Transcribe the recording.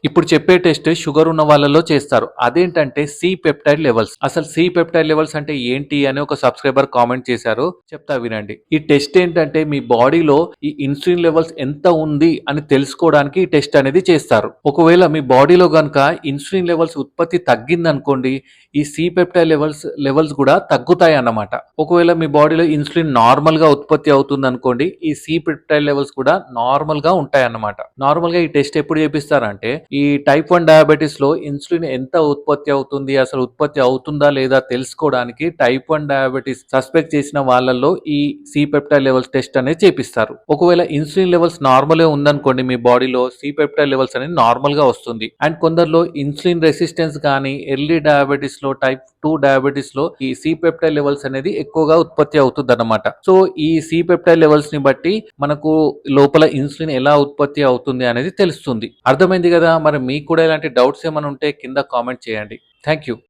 ఇప్పుడు చెప్పే test sugar ఉన్న వాళ్ళలో చేస్తారు. అదేంటంటే సి పెప్టైడ్ లెవెల్స్. అసలు సి పెప్టైడ్ లెవెల్స్ అంటే ఏంటి అని ఒక సబ్స్క్రైబర్ కామెంట్ చేశారు. చెప్తా వినండి. ఈ టెస్ట్ ఏంటంటే మీ బాడీలో ఈ ఇన్సులిన్ లెవెల్స్ ఎంత ఉంది అని తెలుసుకోవడానికి ఈ టెస్ట్ అనేది చేస్తారు. ఒకవేళ మీ బాడీలో గనుక ఇన్సులిన్ లెవెల్స్ ఉత్పత్తి తగ్గిందనుకోండి, ఈ సి పెప్టైడ్ లెవెల్స్ కూడా తగ్గుతాయన్నమాట. ఒకవేళ మీ బాడీలో ఇన్సులిన్ నార్మల్‌గా ఉత్పత్తి అవుతుందనుకోండి, ఈ సి పెప్టైడ్ లెవెల్స్ కూడా నార్మల్‌గా ఉంటాయన్నమాట. నార్మల్‌గా ఈ టెస్ట్ ఎప్పుడు చేపిస్తారంటే, ఈ టైప్ 1 డయాబెటిస్‌లో ఇన్సులిన్ ఎంత ఉత్పత్తి అవుతుంది, అసలు ఉత్పత్తి అవుతుందా లేదా తెలుసుకోవడానికి టైప్ 1 డయాబెటిస్ సస్పెక్ట్ చేసిన వాళ్ళలో ఈ సి పెప్టైడ్ లెవెల్స్ టెస్ట్ అనేది చేపిస్తారు. ఒకవేళ ఇన్సులిన్ లెవెల్స్ నార్మలే ఉందనుకోండి మీ బాడీలో సి పెప్టైడ్ లెవెల్స్ అనేది నార్మల్‌గా వస్తుంది. అండ్ కొందరిలో ఇన్సులిన్ రెసిస్టెన్స్ గాని, ఎర్లీ డయాబెటిస్‌లో టైప్ 2 డయాబెటిస్‌లో ఈ సి పెప్టైడ్ లెవెల్స్ అనేది ఎక్కువగా ఉత్పత్తి అవుతుందన్నమాట. సో, ఈ సి పెప్టైడ్ లెవెల్స్‌ని బట్టి మనకు లోపల ఇన్సులిన్ ఎలా ఉత్పత్తి అవుతుంది అనేది తెలుస్తుంది. అర్థమైంది గదా! మరి మీకు కూడా ఇలాంటి డౌట్స్ ఏమైనా ఉంటే కింద కామెంట్ చేయండి. Thank you.